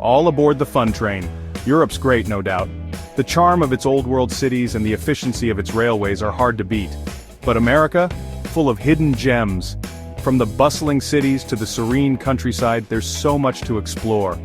All aboard the fun train. Europe's great, no doubt. The charm of its old-world cities and the efficiency of its railways are hard to beat. But America? Full of hidden gems. From the bustling cities to the serene countryside, there's so much to explore.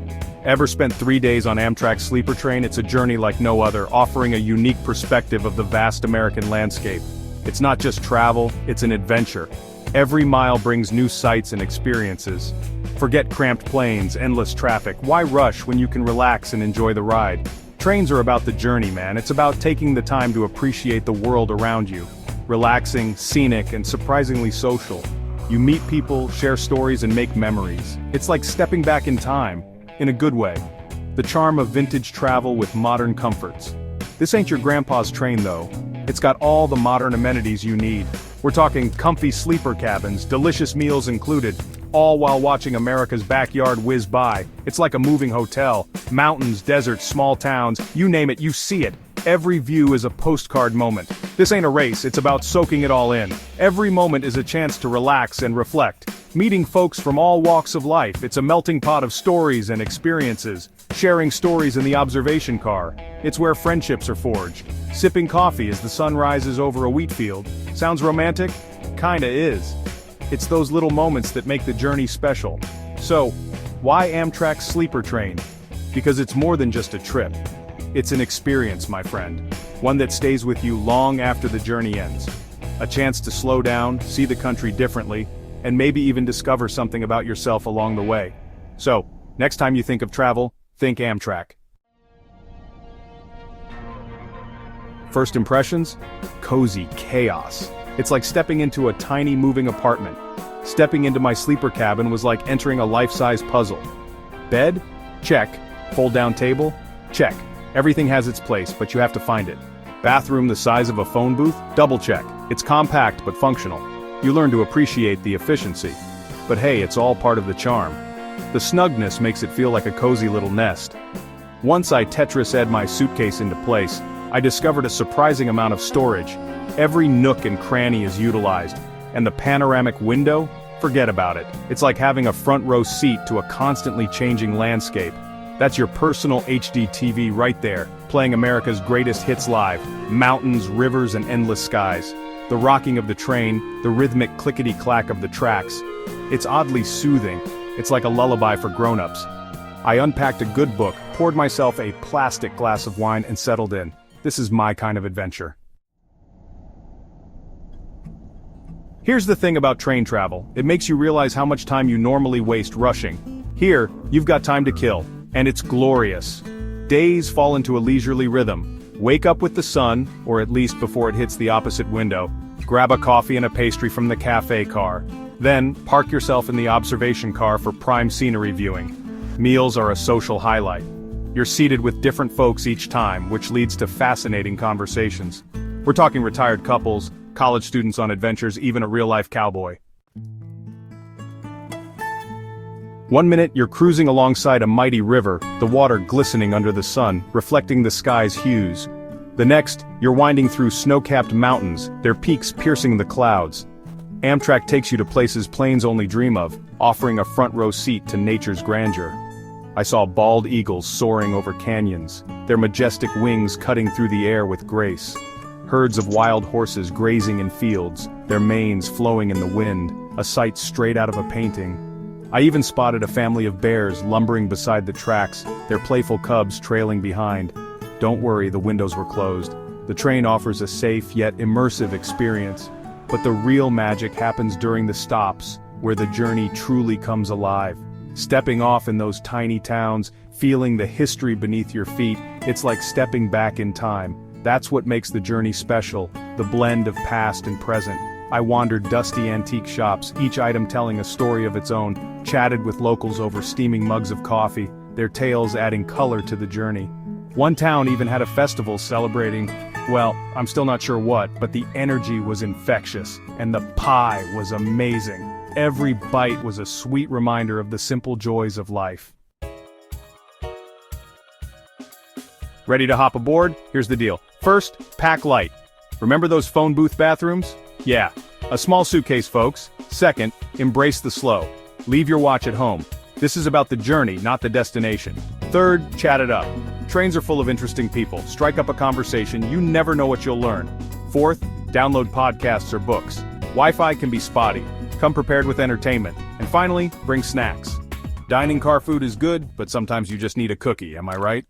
Ever spent 3 days on Amtrak's sleeper train? It's a journey like no other, offering a unique perspective of the vast American landscape. It's not just travel, it's an adventure. Every mile brings new sights and experiences. Forget cramped planes, endless traffic. Why rush when you can relax and enjoy the ride? Trains are about the journey, man. It's about taking the time to appreciate the world around you. Relaxing, scenic, and surprisingly social. You meet people, share stories, and make memories. It's like stepping back in time, in a good way. The charm of vintage travel with modern comforts. This ain't your grandpa's train though. It's got all the modern amenities you need. We're talking comfy sleeper cabins, delicious meals included, all while watching America's backyard whiz by. It's like a moving hotel. Mountains, deserts, small towns, you name it, you see it. Every view is a postcard moment. This ain't a race, it's about soaking it all in. Every moment is a chance to relax and reflect. Meeting folks from all walks of life, it's a melting pot of stories and experiences. Sharing stories in the observation car, it's where friendships are forged. Sipping coffee as the sun rises over a wheat field. Sounds romantic? Kinda is. It's those little moments that make the journey special. So, why Amtrak's sleeper train? Because it's more than just a trip. It's an experience, my friend. One that stays with you long after the journey ends. A chance to slow down, see the country differently, and maybe even discover something about yourself along the way. So, next time you think of travel, think Amtrak. First impressions? Cozy chaos. It's like stepping into a tiny moving apartment. Stepping into my sleeper cabin was like entering a life-size puzzle. Bed? Check. Fold-down table? Check. Everything has its place, but you have to find it. Bathroom the size of a phone booth? Double check. It's compact but functional. You learn to appreciate the efficiency. But hey, it's all part of the charm. The snugness makes it feel like a cozy little nest. Once I Tetris-ed my suitcase into place, I discovered a surprising amount of storage. Every nook and cranny is utilized. And the panoramic window? Forget about it. It's like having a front row seat to a constantly changing landscape. That's your personal HD TV right there, playing America's greatest hits live. Mountains, rivers, and endless skies. The rocking of the train, the rhythmic clickety-clack of the tracks. It's oddly soothing. It's like a lullaby for grown-ups. I unpacked a good book, poured myself a plastic glass of wine, and settled in. This is my kind of adventure. Here's the thing about train travel. It makes you realize how much time you normally waste rushing. Here, you've got time to kill. And it's glorious. Days fall into a leisurely rhythm. Wake up with the sun, or at least before it hits the opposite window. Grab a coffee and a pastry from the cafe car. Then, park yourself in the observation car for prime scenery viewing. Meals are a social highlight. You're seated with different folks each time, which leads to fascinating conversations. We're talking retired couples, college students on adventures, even a real-life cowboy. 1 minute you're cruising alongside a mighty river, the water glistening under the sun, reflecting the sky's hues. The next, you're winding through snow-capped mountains, their peaks piercing the clouds. Amtrak takes you to places planes only dream of, offering a front-row seat to nature's grandeur. I saw bald eagles soaring over canyons, their majestic wings cutting through the air with grace. Herds of wild horses grazing in fields, their manes flowing in the wind, a sight straight out of a painting. I even spotted a family of bears lumbering beside the tracks, their playful cubs trailing behind. Don't worry, the windows were closed. The train offers a safe yet immersive experience. But the real magic happens during the stops, where the journey truly comes alive. Stepping off in those tiny towns, feeling the history beneath your feet, it's like stepping back in time. That's what makes the journey special, the blend of past and present. I wandered dusty antique shops, each item telling a story of its own, chatted with locals over steaming mugs of coffee, their tales adding color to the journey. One town even had a festival celebrating, well, I'm still not sure what, but the energy was infectious, and the pie was amazing. Every bite was a sweet reminder of the simple joys of life. Ready to hop aboard? Here's the deal. First, pack light. Remember those phone booth bathrooms? Yeah, a small suitcase, folks. Second, embrace the slow. Leave your watch at home. This is about the journey, not the destination. Third, chat it up. Trains are full of interesting people. Strike up a conversation, you never know what you'll learn. Fourth, download podcasts or books. Wi-Fi can be spotty. Come prepared with entertainment. And finally, bring snacks. Dining car food is good, but sometimes you just need a cookie, am I right?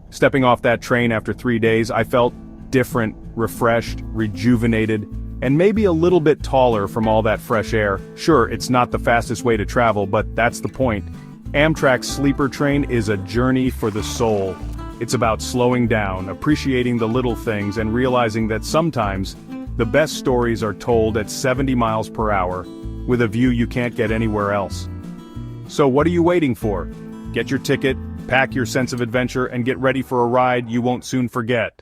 Stepping off that train after 3 days, I felt different, refreshed, rejuvenated, and maybe a little bit taller from all that fresh air. Sure, it's not the fastest way to travel, but that's the point. Amtrak's Sleeper Train is a journey for the soul. It's about slowing down, appreciating the little things, and realizing that sometimes the best stories are told at 70 miles per hour, with a view you can't get anywhere else. So what are you waiting for? Get your ticket, pack your sense of adventure, and get ready for a ride you won't soon forget.